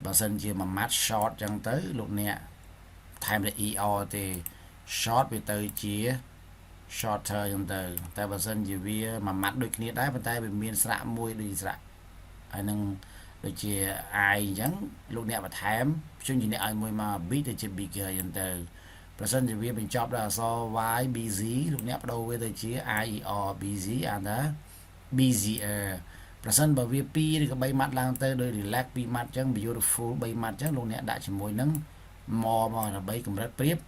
បើសិនជាមួយម៉ាត់ short ចឹងទៅលោកអ្នកថែមតែ er ទេ short វាទៅជា shorter ចឹងទៅតែបើសិនជាវាមួយម៉ាត់ដូចគ្នាដែរប៉ុន្តែវាមានស្រៈមួយដូចស្រៈហើយនឹងដូចជា I អញ្ចឹងលោកអ្នកបន្ថែមព្យញ្ជនៈឲ្យមួយមក b ទៅជា bigger ចឹងទៅប្រសិនជាវាបញ្ចប់ដោយអក្សរ y bz លោកអ្នកបដូរវាទៅជា ier bz អានថា busier ប្រសិនបើវា2ឬក៏3ម៉ាត់ឡើងទៅដោយ relax 2ម៉ាត់ចឹង beautiful 3ម៉ាត់ចឹងលោកអ្នកដាក់ជាមួយនឹង more មកដើម្បីកម្រិតប្រៀប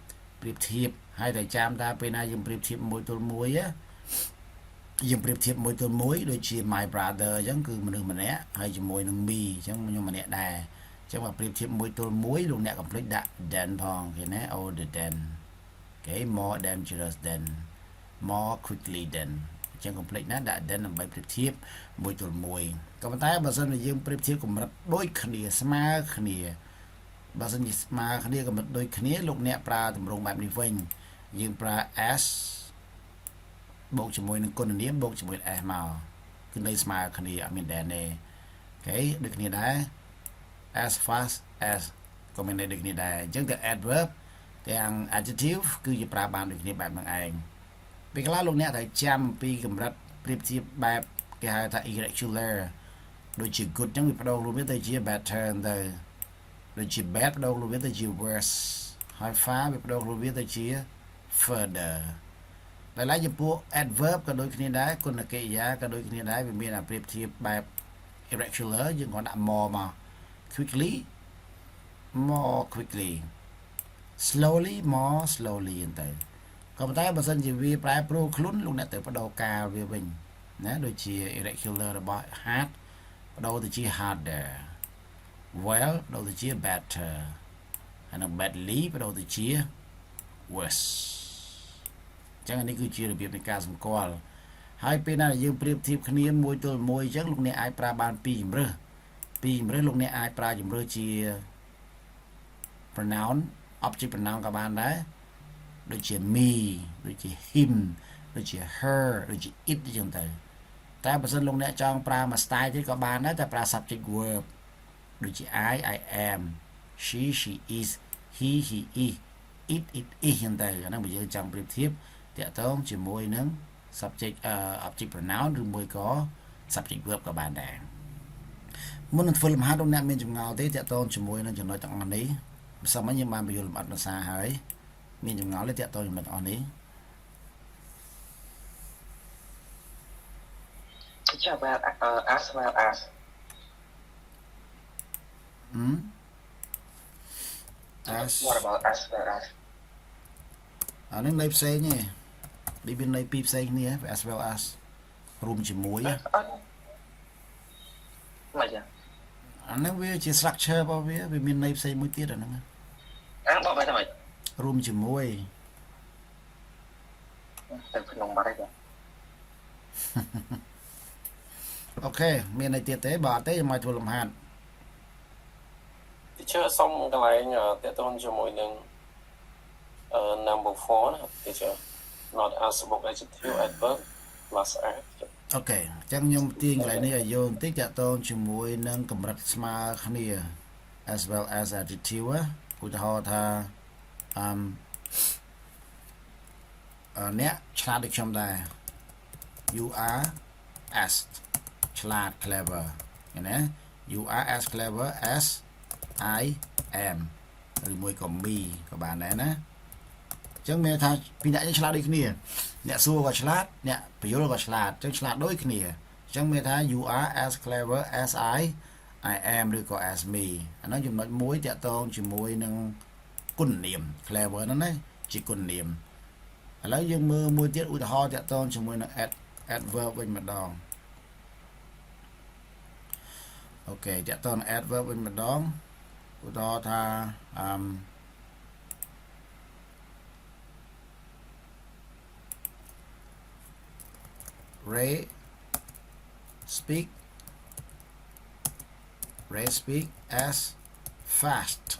ធៀបហើយតែចាំថាពេលណាយើងប្រៀបធៀបមួយទល់មួយយើងប្រៀបធៀបមួយទល់មួយដូចជា my brother អញ្ចឹងគឺមនុស្សម្នាក់ហើយជាមួយនឹង me អញ្ចឹងខ្ញុំម្នាក់ដែរអញ្ចឹងមកប្រៀបធៀបមួយទល់មួយលោកអ្នកកុំភ្លេចដាក់ than ផងឃើញទេ older than okay more dangerous than more quickly than អញ្ចឹងកុំភ្លេចណាដាក់ than ដើម្បីប្រៀបធៀបមួយទល់មួយក៏ប៉ុន្តែបើសិនជាយើងប្រៀបធៀបកម្រិតដូចគ្នាស្មើគ្នាបើសិនជាស្មើគ្នាកម្រិតដូចគ្នាលោកអ្នកប្រើទម្រង់បែបនេះវិញយើងប្រើ s បូកជាមួយនឹងគុណនាមបូកជាមួយ s មកគឺនៅស្មើគ្នាអត់មានដែរទេអូខេដូចគ្នាដែរ as fast as ក៏មានដូចគ្នាដែរអញ្ចឹងទាំង adverb ទាំង adjective គឺជាប្រើបានដូចគ្នាបែបហ្នឹងឯងពេលខ្លះលោកអ្នកត្រូវចាំពីកម្រិតប្រៀបធៀបបែបគេហៅថា irregular ដូចជា good អញ្ចឹងវាបដូររួមវាទៅជា better ទៅដូចជា bad បដូររួមវាទៅជា worse ហើយ far វាបដូររួមវាទៅជា further ដែលឡែកចំពោះ adverb ក៏ដូចគ្នាដែរគុណកិរិយាក៏ដូចគ្នាដែរវាមានអាប្រៀបធៀបបែប irregular យើងគ្រាន់ដាក់ more មក quickly more quickly slowly more slowly ហ្នឹងទៅក៏ប៉ុន្តែបើសិនជាវាប្រែប្រួលខ្លួនលោកអ្នកត្រូវបដូរកាលវាវិញណាដូចជា irregular របស់ hard បដូរទៅជា harder well បដូរទៅជា better ហើយនឹង badly បដូរទៅជា worse ចឹងនេះគឺជារបៀបនៃការសម្គាល់ហើយពេលណាយើងប្រៀបធៀបគ្នាមួយទល់មួយអញ្ចឹងលោកអ្នកអាចប្រើបានពីរជំរើសលោកអ្នកអាចប្រើជំរើសជា pronoun object pronoun ក៏បានដែរដូចជា me ដូចជា him ដូចជា her ដូចជា it អញ្ចឹងទៅតែបើសិនលោកអ្នកចង់ប្រើមួយ style ទៀតក៏បានដែរតែប្រើ subject verb ដូចជា I am she is he is it is អញ្ចឹងទៅអាហ្នឹងបើយើងចង់ប្រៀបធៀបតាក់ទងជាមួយនឹង subject object pronoun ឬមួយក៏ subject verb ក៏បានដែរមុននឹងធ្វើលំហាត់លោកអ្នកមានចម្ងល់ទេតាក់ទងជាមួយនឹងចំណុចទាំងអស់នេះម្សិលមិញយើងបានបញ្យល់លម្អិតភាសាហើយមានចម្ងល់ទេតាក់ទងចំណុចអស់នេះចាំបាទ as well as what about as well as អានេះន័យផ្សេងទេនេះមានន័យពីរផ្សេងគ្នា as well as រួមជាមួយមិនចឹងអាហ្នឹងវាជា structure របស់វាមានន័យផ្សេងមួយទៀតអាហ្នឹងបបតែមិនរួមជាមួយទៅក្នុងបាត់ហើយអូខេមានន័យទៀតទេបើអត់ទេខ្ញុំមកធ្វើលំហាត់ teacher សុំកន្លែងតេតូនជាមួយនឹងnumber 4ណា teacher not as book adjective adverb plus as អូខេអញ្ចឹងខ្ញុំទាញកន្លែងនេះឲ្យយកបន្តិចតាក់ទងជាមួយនឹងកម្រិតស្មើគ្នា as well as adjective ឧទាហរណ៍ថាអ្នកឆ្លាតដូចខ្ញុំដែរ you are as ឆ្លាត clever ឃើញទេ you are as clever as I am ឬមួយក៏ me ក៏បានដែរណាអញ្ចឹងមានថាពីអ្នកឆ្លាតដូចគ្នាអ្នកសួរក៏ឆ្លាតអ្នកបញ្យល់ក៏ឆ្លាតអញ្ចឹងឆ្លាតដូចគ្នាអញ្ចឹងមានថា you are as clever as I am ឬក៏ as me អានោះចំណុចមួយតាក់ទងជាមួយនឹងគុណនាម clever ហ្នឹងណាជាគុណនាមឥឡូវយើងមើលមួយទៀតឧទាហរណ៍តាក់ទងជាមួយនឹង adverb វិញម្ដងអូខេតាក់ទង adverb វិញម្ដងឧទាហរណ៍ថា Ray speak as fast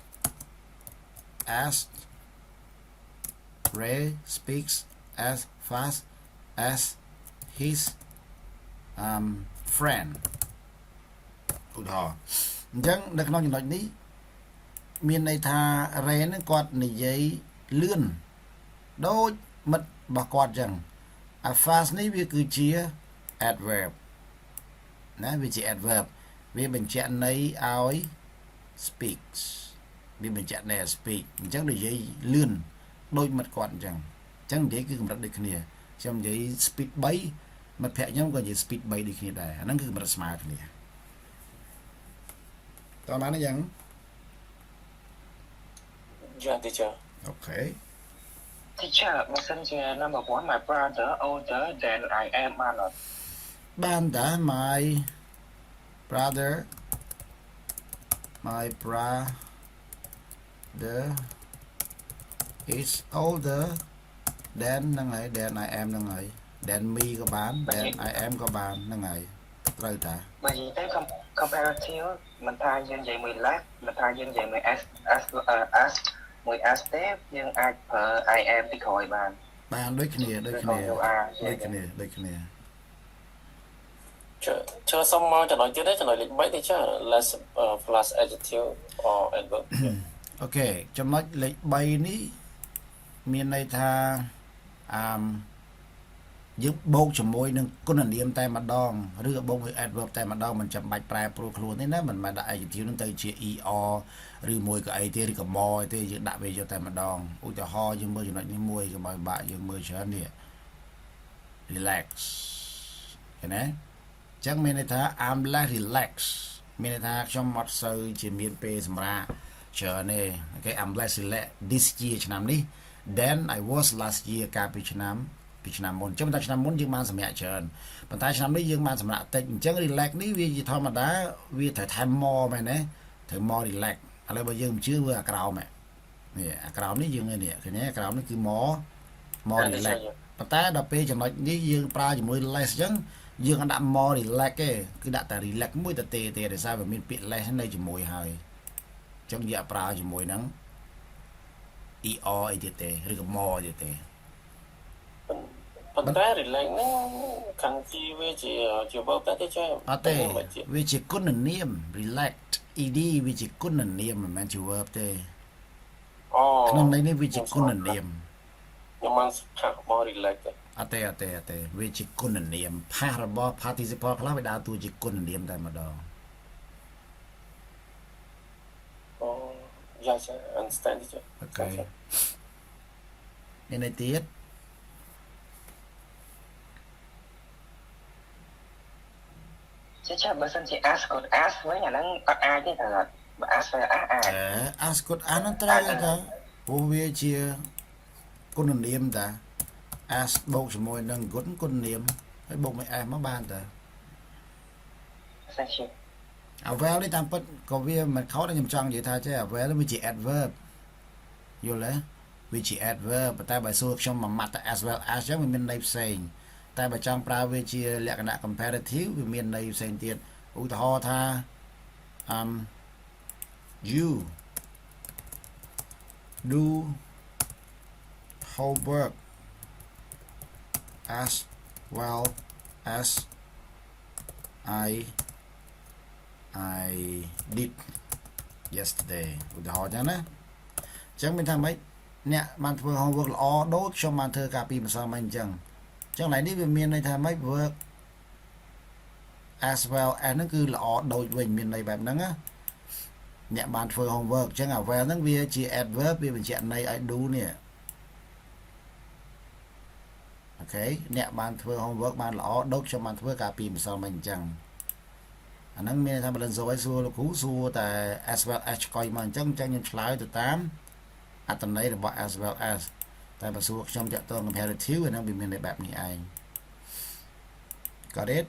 as Ray speaks as fast as his friend ឧទាហរណ៍អញ្ចឹងនៅក្នុងចំណុចនេះ មានន័យថា Ren ហ្នឹងគាត់និយាយលឿនដូចមិត្តរបស់គាត់ចឹង a fast នេះវាគឺជា adverb ណាវាជា adverb វាបញ្ជាក់ន័យឲ្យ speaks វាបញ្ជាក់ន័យឲ្យ speak អញ្ចឹងនិយាយលឿនដូចមិត្តគាត់អញ្ចឹងនិយាយគឺកម្រិតដូចគ្នាខ្ញុំនិយាយ speed 3មិត្តភក្តិខ្ញុំក៏និយាយ speed 3ដូចគ្នាដែរអាហ្នឹងគឺកម្រិតស្មើគ្នាតោះបានអញ្ចឹង Yeah, teacher. Okay. Teacher, listen to number one, my brother older than I am, Manot. Ban đã my brother is older than năng ấy than I am năng ấy than me có bán than I am có bán năng ấy rồi ta Bởi vì tới comparative mình thay dân vậy 10 lát mình thay dân vậy 10 as 10 as step nhưng I am thì khỏi bàn bán đối kia Chờ xong mau trả lời trước đấy, trả lời lịch mấy thì chắc less plus adjective or adverb. Ok,ចំណុចលេខ3នេះមានន័យថាយើងបូកជាមួយនឹងគុណនាមតែម្ដងឬក៏បូកមួយ adverb តែម្ដងមិនចាំបាច់ប្រែប្រួលខ្លួនទេណាមិនមែនដាក់ adjective នឹងទៅជា er ឬមួយក៏អីទេឬក៏ more ទេយើងដាក់វាយកតែម្ដងឧទាហរណ៍យើងមើលចំណុចនេះមួយកុំឲ្យបាក់យើងមើលច្រើននេះ relax ឃើញទេចឹងមានន័យថា I'm less relax មានន័យថាខ្ញុំអត់សូវជាមានពេលសម្រាប់ច្រើនទេ Okay I'm less relax this year ឆ្នាំនេះ then I was last year កាលពីឆ្នាំមុនចឹងតែឆ្នាំមុនយើងបានសម្រាប់ច្រើនប៉ុន្តែឆ្នាំនេះយើងបានសម្រាប់តិចអញ្ចឹង relax នេះវាជាធម្មតាវាត្រូវថែម more មែនទេត្រូវ more relax ឥឡូវបើយើងមិនជឿវាអាក្រោមនេះអាក្រោមនេះយើងនេះឃើញទេអាក្រោមនេះគឺ more relax ប៉ុន្តែដល់ពេលចំណុចនេះយើងប្រើជាមួយ less អញ្ចឹងយើងអត់ដាក់ more relax ទេគឺដាក់តែ relax មួយទៅទេដោយសារវាមានពាក្យ less នៅជាមួយហើយអញ្ចឹងយើងប្រើជាមួយនឹង er អីទៀតទេឬក៏ more ទៀតទេប៉ុន្តែ relax ហ្នឹងខាងទីវាជា verb តែទេចាអត់ទេវាជាគុណនាម relax ed វាជាគុណនាមមិនមែនជា verb ទេក្នុងន័យនេះវាជាគុណនាមខ្ញុំបានផាកប relax ទេអត់ទេវាជាគុណនាមផាសរបស់ participle ខ្លះវាដើរតួជាគុណនាមតែម្ដងYes, I understand it. Okay. មានន័យទៀតចាបើសិនជា ask គាត់ ask វិញអាហ្នឹងអត់អាចទេថាបើ ask ទៅអាច ask គាត់ ask ហ្នឹងត្រូវតែព្រោះវាជាគុណនាមតា ask បូកជាមួយនឹងគុណនាមហើយបូកមួយ s មកបានតាសាច់ Avel នេះតាមពិតក៏វាមិនខុសតែខ្ញុំចង់និយាយថាចេះ Avel វាជា adverb យល់ទេវាជា adverb ប៉ុន្តែបើសួរខ្ញុំមួយម៉ាត់តែ as well as ចឹងវាមានន័យផ្សេងតែបើចង់ប្រើវាជាលក្ខណៈ comparative វាមានន័យផ្សេងទៀតឧទាហរណ៍ថា you do homework as well as I did yesterday ឧទាហរណ៍ចឹងណាចឹងមានថាម៉េចអ្នកបានធ្វើ homework ល្អដូចខ្ញុំបានធ្វើកាលពីម្សិលមិញអញ្ចឹងឡើយនេះវាមានន័យថាម៉េច work as well as ហ្នឹងគឺល្អដូចវិញមានន័យបែបហ្នឹងណាអ្នកបានធ្វើ homework ចឹង well ហ្នឹងវាជា adverb វាបញ្ជាក់ន័យឲ្យ do នេះអូខេអ្នកបានធ្វើ homework បានល្អដូចខ្ញុំបានធ្វើកាលពីម្សិលមិញអញ្ចឹងអាហ្នឹងមានថាបលិនសួយសួរលោកគ្រូសួរតែ as well as ឆ្កុយមកអញ្ចឹងខ្ញុំឆ្លើយទៅតាមអត្ថន័យរបស់ as well as តែបើសួរខ្ញុំតាក់ទង comparative អាហ្នឹងវាមានន័យបែបនេះឯង Got it